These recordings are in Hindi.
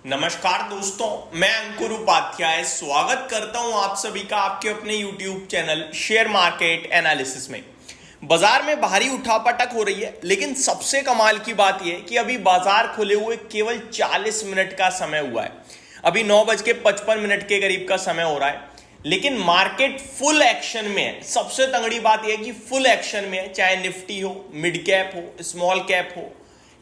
नमस्कार दोस्तों, मैं अंकुर उपाध्याय स्वागत करता हूं आप सभी का आपके अपने YouTube channel share market analysis में। बाजार में भारी उठापटक हो रही है, लेकिन सबसे कमाल की बात यह है कि अभी बाजार खुले हुए केवल 40 मिनट का समय हुआ है। अभी 9:55 के करीब का समय हो रहा है, लेकिन मार्केट फुल एक्शन में है। सबसे तगड़ी बात यह है कि फुल एक्शन में है, चाहे निफ्टी हो, मिड कैप हो, स्मॉल कैप हो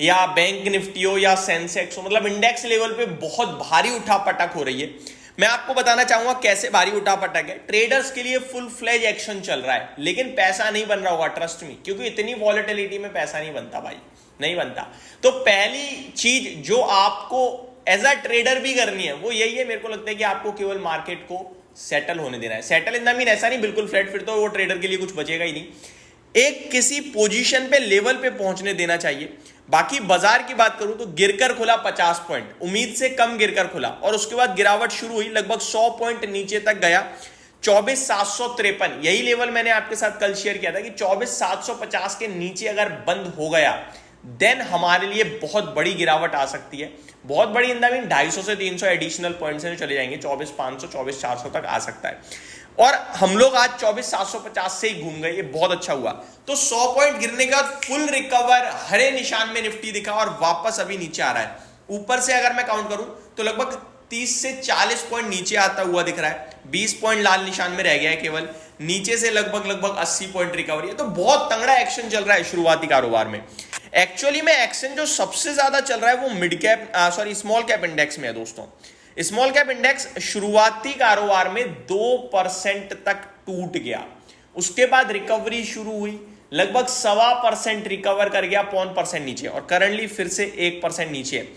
या बैंक निफ्टी हो या सेंसेक्स हो, मतलब इंडेक्स लेवल पे बहुत भारी उठापटक हो रही है। मैं आपको बताना चाहूंगा कैसे भारी उठापटक है। ट्रेडर्स के लिए फुल फ्लेज एक्शन चल रहा है, लेकिन पैसा नहीं बन रहा होगा, ट्रस्ट मी, क्योंकि इतनी वॉलेटिलिटी में पैसा नहीं बनता भाई, नहीं बनता। तो पहली चीज जो आपको एज अ ट्रेडर भी करनी है वो यही है, मेरे को लगता है कि आपको केवल मार्केट को सेटल होने देना है। सेटल इन द मीन ऐसा नहीं बिल्कुल फ्लैट, फिर तो वो ट्रेडर के लिए कुछ बचेगा ही नहीं। एक किसी पोजीशन पे लेवल पे पहुंचने देना चाहिए। बाकी बाजार की बात करूं तो गिरकर खुला 50 पॉइंट, उम्मीद से कम गिरकर खुला, और उसके बाद गिरावट शुरू हुई, लगभग 100 पॉइंट नीचे तक गया। 24,753 यही लेवल मैंने आपके साथ कल शेयर किया था कि 24,750 के नीचे अगर बंद हो गया देन हमारे लिए बहुत बड़ी गिरावट आ सकती है। बहुत बड़ी इन द मीन 250 से 300 एडिशनल पॉइंट से चले जाएंगे, 24,500 24,400 तक आ सकता है। और हम लोग आज 24,750 से ही घूम गए, ये बहुत अच्छा हुआ। तो 100 पॉइंट गिरने के बाद फुल रिकवर हरे निशान में निफ्टी दिखा और वापस अभी नीचे आ रहा है। ऊपर से अगर मैं काउंट करूं तो लगभग 30 से 40 पॉइंट नीचे आता हुआ दिख रहा है। 20 पॉइंट लाल निशान में रह गया है केवल, नीचे से लगभग 80 पॉइंट रिकवरी है। तो बहुत तगड़ा एक्शन चल रहा है शुरुआती कारोबार में। एक्चुअली में एक्शन जो सबसे ज्यादा चल रहा है वो mid cap small cap index में है दोस्तों। स्मॉल कैप इंडेक्स शुरुआती कारोबार में 2% तक टूट गया, उसके बाद रिकवरी शुरू हुई, लगभग 1.25% रिकवर कर गया, 0.1% नीचे, और करंटली फिर से 1% नीचे है।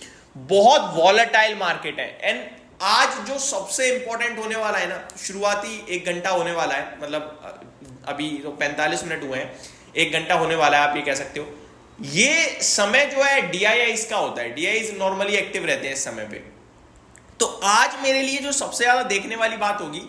बहुत वॉलेटाइल मार्केट है। एंड आज जो सबसे इंपॉर्टेंट होने वाला है ना, शुरुआती 1 घंटा होने वाला है, मतलब अभी तो 45 मिनट हुए हैं, 1 घंटा होने वाला है, आप ये कह सकते हो। ये समय जो है DIIs का होता है, DIIs नॉर्मली एक्टिव रहते हैं इस समय पे। तो आज मेरे लिए जो सबसे ज्यादा देखने वाली बात होगी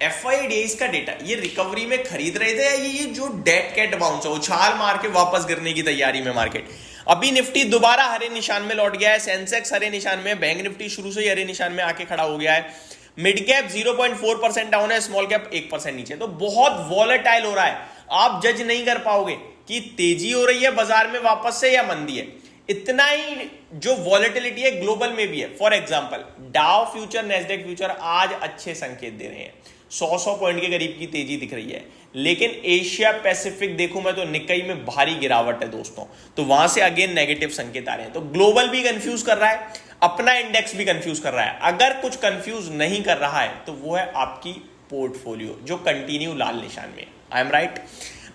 FIDs का डेटा। ये रिकवरी में खरीद रहे थे या ये जो डेड कैट बाउंस है, उछाल मार के वापस गिरने की तैयारी में मार्केट। अभी निफ्टी दोबारा हरे निशान में लौट गया है, सेंसेक्स हरे निशान में, बैंक निफ्टी शुरू से ही हरे निशान में आके खड़ा हो गया है। मिड कैप 0.4% डाउन है, स्मॉल कैप 1% नीचे। तो बहुत वॉलेटाइल हो रहा है। आप जज नहीं कर पाओगे कि तेजी हो रही है बाजार में वापस से या मंदी है। इतना ही जो वॉलेटिलिटी है ग्लोबल में भी है। फॉर एग्जांपल डाउ फ्यूचर, नैस्डैक फ्यूचर आज अच्छे संकेत दे रहे हैं, 100 पॉइंट के करीब की तेजी दिख रही है। लेकिन एशिया पैसिफिक देखूं मैं तो निक्केई में भारी गिरावट है दोस्तों, तो वहां से अगेन नेगेटिव संकेत आ रहे हैं। तो ग्लोबल भी कंफ्यूज कर रहा है, अपना इंडेक्स भी कंफ्यूज कर रहा है। अगर कुछ कंफ्यूज नहीं कर रहा है तो वो है आपकी पोर्टफोलियो जो कंटिन्यू लाल निशान में है। I am right.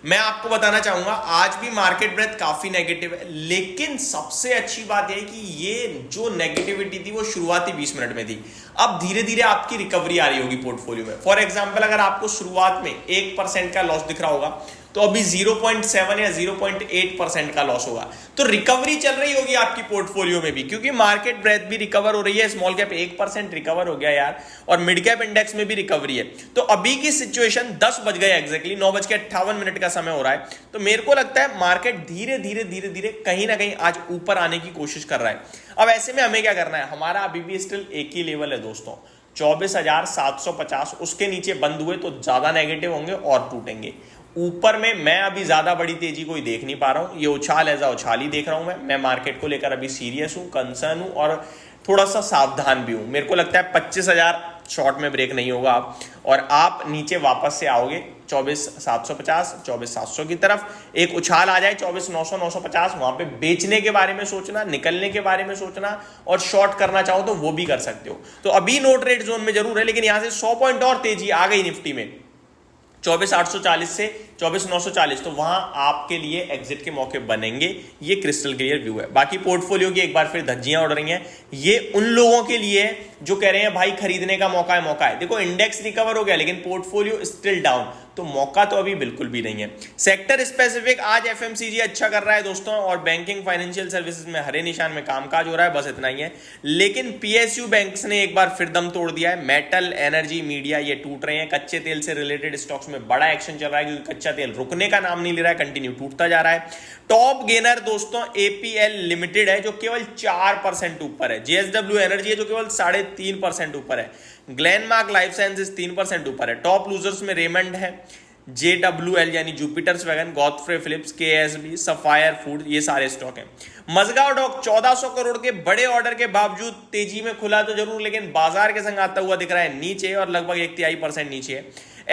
मैं आपको बताना चाहूंगा आज भी मार्केट ब्रेथ काफी नेगेटिव है, लेकिन सबसे अच्छी बात यह है कि ये जो नेगेटिविटी थी वो शुरुआती 20 मिनट में थी। अब धीरे धीरे आपकी रिकवरी आ रही होगी पोर्टफोलियो में। फॉर एग्जांपल अगर आपको शुरुआत में 1% का लॉस दिख रहा होगा तो अभी 0.7 या 0.8% का लॉस होगा। तो रिकवरी चल रही होगी आपकी पोर्टफोलियो में भी, क्योंकि मार्केट ब्रेथ भी रिकवर हो रही है। स्मॉल कैप 1% रिकवर हो गया यार, और मिड कैप इंडेक्स में भी रिकवरी है। तो अभी की सिचुएशन 10 बज गए एग्जैक्टली, 9:58 का समय हो रहा है। तो मेरे को लगता है मार्केट धीरे धीरे कहीं ना कहीं आज ऊपर आने की कोशिश कर रहा है। अब ऐसे में हमें क्या करना है, हमारा अभी भी स्टिल एक ही लेवल है दोस्तों, 24,750। उसके नीचे बंद हुए तो ज्यादा नेगेटिव होंगे और टूटेंगे। ऊपर में मैं अभी ज्यादा बड़ी तेजी कोई देख नहीं पा रहा हूं, ये उछाल ऐसा उछाल ही देख रहा हूं। मैं मार्केट को लेकर अभी सीरियस हूं, कंसर्न हूं और थोड़ा सा सावधान भी हूं। मेरे को लगता है 25,000 शॉर्ट में ब्रेक नहीं होगा आप, और आप नीचे वापस से आओगे 24,750 24,700 की तरफ। एक उछाल आ जाए 24,900 950, वहां पे बेचने के बारे में सोचना, निकलने के बारे में सोचना, और शॉर्ट करना चाहो तो वो भी कर सकते हो। तो अभी नो ट्रेड जोन में जरूर है, लेकिन यहां से 100 पॉइंट और तेजी आ गई निफ्टी में 24,840 से 24,940, तो वहां आपके लिए एग्जिट के मौके बनेंगे। ये क्रिस्टल क्लियर व्यू है। बाकी पोर्टफोलियो की एक बार फिर धज्जियां उड़ रही हैं। ये उन लोगों के लिए है जो कह रहे हैं भाई खरीदने का मौका है। देखो इंडेक्स रिकवर हो गया लेकिन पोर्टफोलियो स्टिल डाउन, तो मौका तो अभी बिल्कुल भी नहीं है। सेक्टर स्पेसिफिक आज FMCG अच्छा कर रहा है दोस्तों, और बैंकिंग फाइनेंशियल सर्विसेज में हरे निशान में कामकाज हो रहा है, बस इतना ही है। लेकिन PSU बैंक्स ने एक बार फिर दम तोड़ दिया है। मेटल, एनर्जी, मीडिया ये टूट रहे हैं। कच्चे तेल से रिलेटेड स्टॉक्स में बड़ा एक्शन चल रहा है, क्योंकि कच्चा तेल रुकने का नाम नहीं ले रहा है, कंटिन्यू टूटता जा रहा है। टॉप गेनर दोस्तों एपीएल लिमिटेड है जो केवल 4% ऊपर है। जेएसडब्ल्यू एनर्जी है जो केवल 3.5% ऊपर है। ग्लेनमार्क लाइफ साइंसेज 3% ऊपर है। टॉप लूजर्स में रेमंड है, JWL यानी Jupiter's wagon, Godfrey Phillips, KSB, sapphire food, ये सारे स्टॉक हैं। मजगांव डॉक 1400 करोड़ के बड़े ऑर्डर के बावजूद तेजी में खुला तो जरूर, लेकिन बाजार के संग आता हुआ दिख रहा है नीचे और लगभग 1/3% नीचे है।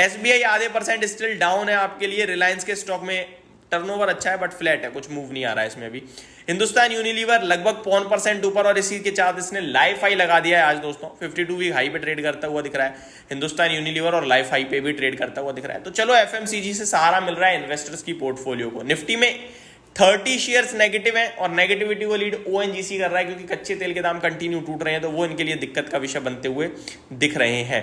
SBI आधे % स्टिल डाउन है आपके लिए। रिलायंस के स्टॉक में टर्नओवर अच्छा है बट फ्लैट है, कुछ मूव नहीं आ रहा है इसमें भी। हिंदुस्तान यूनिलीवर लगभग 0.5% ऊपर और इसी के साथ इसने लाइफ हाई लगा दिया है आज दोस्तों। 52 वीक हाई पे ट्रेड करता हुआ दिख रहा है हिंदुस्तान यूनिलीवर और लाइफ हाई पे भी ट्रेड करता हुआ दिख रहा है। तो चलो FMCG से सहारा मिल रहा है इन्वेस्टर्स की पोर्टफोलियो को। निफ्टी में 30 शेयर्स नेगेटिव हैं और नेगेटिविटी को लीड ONGC कर रहा है क्योंकि कच्चे तेल के दाम कंटिन्यू टूट रहे हैं, तो वो इनके लिए दिक्कत का विषय बनते हुए दिख रहे हैं।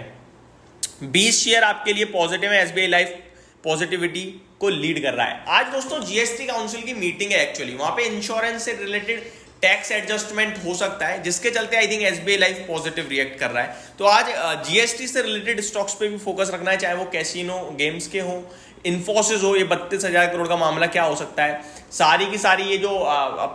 20 शेयर आपके लिए पॉजिटिव है। SBI लाइफ पॉजिटिविटी को लीड कर रहा है। आज दोस्तों GST काउंसिल की मीटिंग है एक्चुअली, वहां पे इंश्योरेंस से रिलेटेड टैक्स एडजस्टमेंट हो सकता है जिसके चलते I think SBI life positive react कर रहा है। तो आज GST से रिलेटेड स्टॉक्स पे भी फोकस रखना है, चाहे वो कैसीनो गेम्स के हो, इन्फोसिस हो। ये 32,000 करोड़ का मामला क्या हो सकता है। सारी की सारी ये जो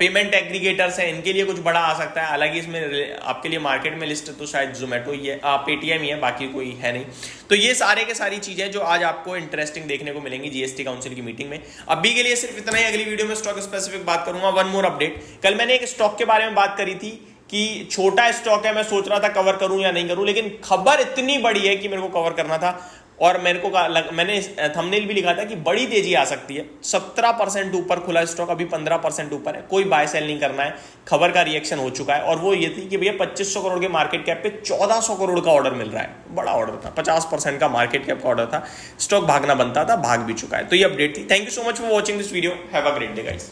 पेमेंट एग्रीगेटर्स हैं इनके लिए कुछ बड़ा आ सकता है। हालांकि इसमें आपके लिए मार्केट में लिस्ट तो शायद जोमेटो ही है, पेटीएम ही है, बाकी कोई है नहीं। तो ये सारे के सारी चीजें जो आज आपको इंटरेस्टिंग देखने को मिलेंगी GST काउंसिल की मीटिंग में। अभी के लिए सिर्फ इतना ही, अगली वीडियो में स्टॉक स्पेसिफिक बात करूंगा। वन मोर अपडेट, कल मैंने एक स्टॉक के बारे में बात करी थी कि छोटा स्टॉक है, मैं सोच रहा था कवर करूं या नहीं करूं, लेकिन खबर इतनी बड़ी है कि मेरे को कवर करना था और मैंने थंबनेल भी लिखा था कि बड़ी तेजी आ सकती है। 17% ऊपर खुला स्टॉक, अभी 15% ऊपर है। कोई बाय सेल नहीं करना है, खबर का रिएक्शन हो चुका है और वो ये थी कि भैया 2500 करोड़ के मार्केट कैप पे 1400 करोड़ का ऑर्डर मिल रहा है। बड़ा ऑर्डर था, 50% का मार्केट कैप का ऑर्डर था। स्टॉक भागना बनता था, भाग भी चुका है। तो ये अपडेट थी। Thank you so much for watching this video. Have a great day guys.